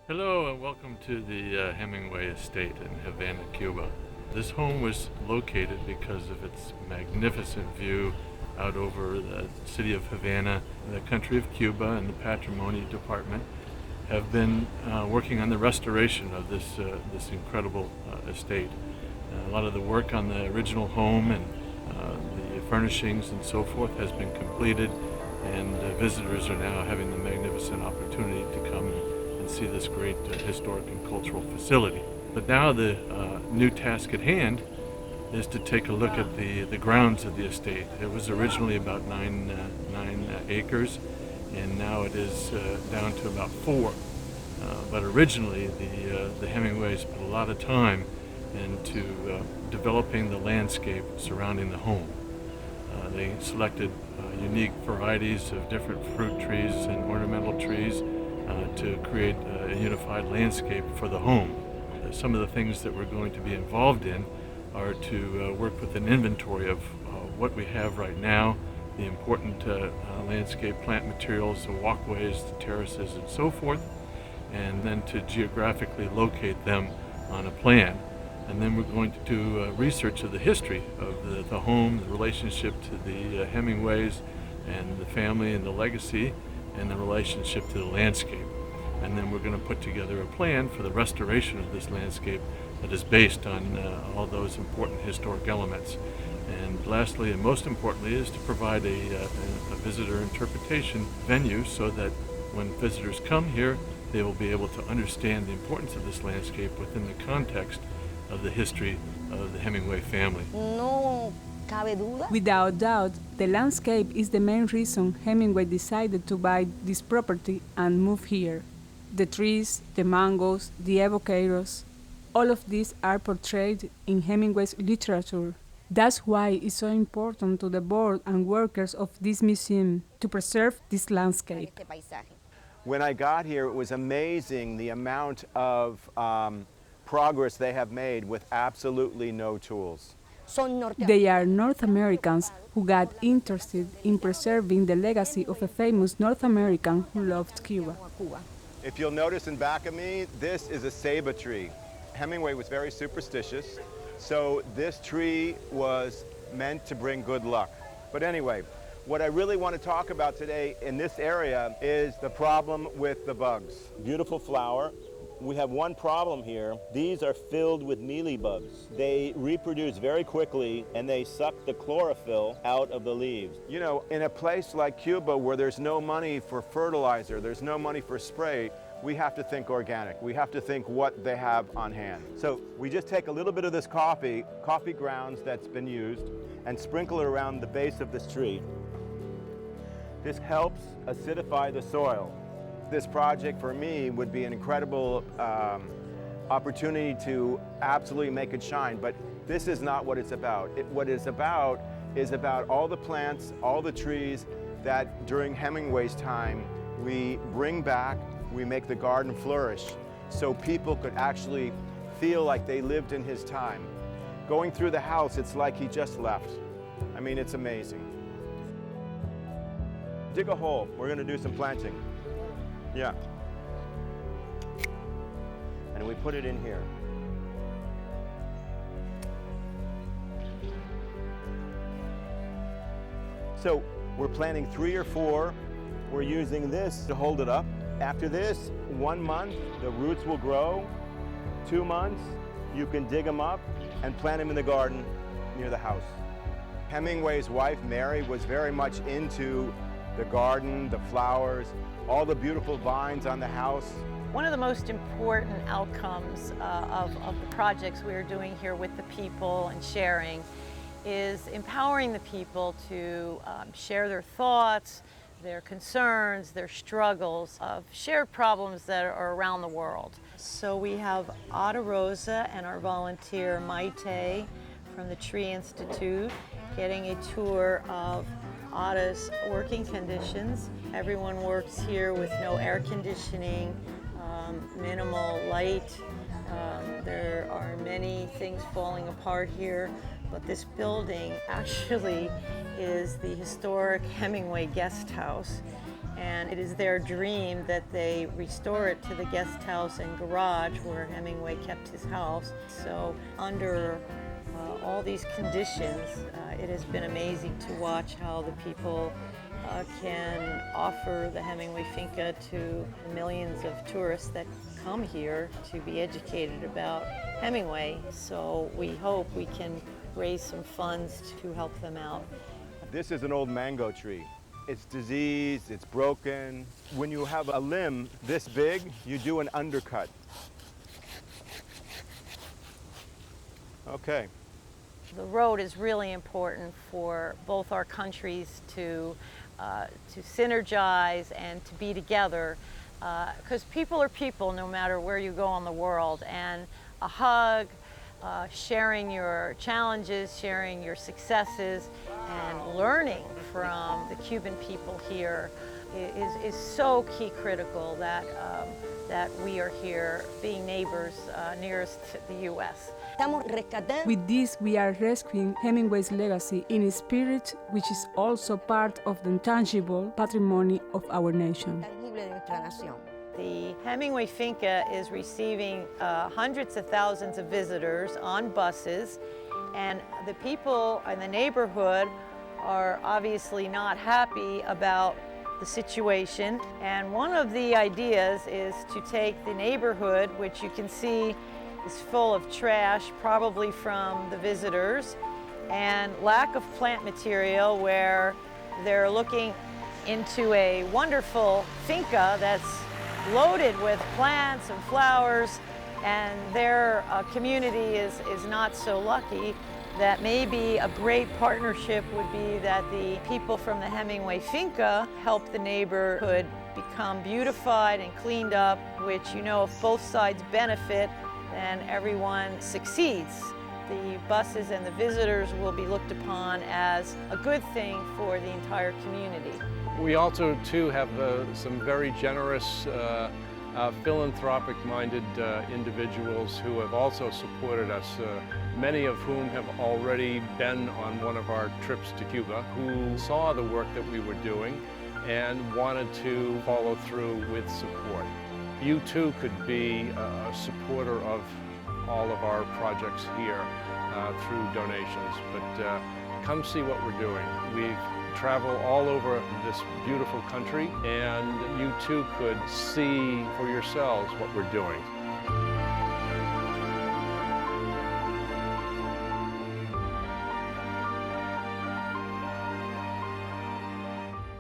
Hello and welcome to the Hemingway estate in Havana, Cuba. This home was located because of its magnificent view out over the city of Havana. The country of Cuba and the Patrimony Department have been working on the restoration of this incredible estate. A lot of the work on the original home and the furnishings and so forth has been completed, and visitors are now having the magnificent opportunity to come and see this great historic and cultural facility. But now the new task at hand is to take a look at the grounds of the estate. It was originally about nine acres, and now it is down to about 4. But originally the Hemingways put a lot of time into developing the landscape surrounding the home. They selected unique varieties of different fruit trees and ornamental trees to create a unified landscape for the home. Some of the things that we're going to be involved in are to work with an inventory of what we have right now, the important landscape plant materials, the walkways, the terraces, and so forth, and then to geographically locate them on a plan. And then we're going to do research of the history of the home, the relationship to the Hemingways and the family and the legacy, and the relationship to the landscape. And then we're going to put together a plan for the restoration of this landscape that is based on all those important historic elements. And lastly, and most importantly, is to provide a visitor interpretation venue so that when visitors come here, they will be able to understand the importance of this landscape within the context of the history of the Hemingway family. No cabe duda. Without doubt, the landscape is the main reason Hemingway decided to buy this property and move here. The trees, the mangoes, the avocados, all of these are portrayed in Hemingway's literature. That's why it's so important to the board and workers of this museum to preserve this landscape. Este paisaje. When I got here, it was amazing the amount of progress they have made with absolutely no tools. Son norteamericanos. They are North Americans who got interested in preserving the legacy of a famous North American who loved Cuba. Cuba. If you'll notice in back of me, this is a ceiba tree. Hemingway was very superstitious, so this tree was meant to bring good luck. But anyway, what I really want to talk about today in this area is the problem with the bugs. Beautiful flower. We have one problem here. These are filled with mealybugs. They reproduce very quickly and they suck the chlorophyll out of the leaves. You know, in a place like Cuba where there's no money for fertilizer, there's no money for spray, we have to think organic. We have to think what they have on hand. So we just take a little bit of this coffee grounds that's been used, and sprinkle it around the base of this tree. This helps acidify the soil. This project for me would be an incredible opportunity to absolutely make it shine, but this is not what it's about. What it's about is about all the plants, all the trees that during Hemingway's time we bring back, we make the garden flourish so people could actually feel like they lived in his time. Going through the house, it's like he just left. I mean, it's amazing. Dig a hole, we're gonna do some planting. Yeah. And we put it in here. So we're planting 3 or 4. We're using this to hold it up. After this, 1 month, the roots will grow. 2 months, you can dig them up and plant them in the garden near the house. Hemingway's wife, Mary, was very much into the garden, the flowers, all the beautiful vines on the house. One of the most important outcomes of the projects we're doing here with the people and sharing is empowering the people to share their thoughts, their concerns, their struggles of shared problems that are around the world. So we have Ada Rosa and our volunteer Maite from the Tree Institute getting a tour of Ada's working conditions. Everyone works here with no air conditioning, minimal light. There are many things falling apart here, but this building actually is the historic Hemingway guest house. And it is their dream that they restore it to the guest house and garage where Hemingway kept his house. So under all these conditions, it has been amazing to watch how the people can offer the Hemingway Finca to the millions of tourists that come here to be educated about Hemingway. So we hope we can raise some funds to help them out. This is an old mango tree. It's diseased, it's broken. When you have a limb this big, you do an undercut. Okay. The road is really important for both our countries to synergize and to be together, because people are people no matter where you go in the world, and a hug, sharing your challenges, sharing your successes, and learning from the Cuban people here is so key critical that we are here being neighbors nearest to the U.S. With this, we are rescuing Hemingway's legacy in his spirit, which is also part of the intangible patrimony of our nation. The Hemingway Finca is receiving hundreds of thousands of visitors on buses, and the people in the neighborhood are obviously not happy about the situation. And one of the ideas is to take the neighborhood, which you can see is full of trash, probably from the visitors, and lack of plant material, where they're looking into a wonderful finca that's loaded with plants and flowers, and their community is not so lucky. That maybe a great partnership would be that the people from the Hemingway Finca help the neighborhood become beautified and cleaned up, which, you know, if both sides benefit, then everyone succeeds. The buses and the visitors will be looked upon as a good thing for the entire community. We also, too, have some very generous, philanthropic-minded individuals who have also supported us, many of whom have already been on one of our trips to Cuba, who saw the work that we were doing and wanted to follow through with support. You, too, could be a supporter of all of our projects here through donations, but come see what we're doing. We've traveled all over this beautiful country, and you too could see for yourselves what we're doing.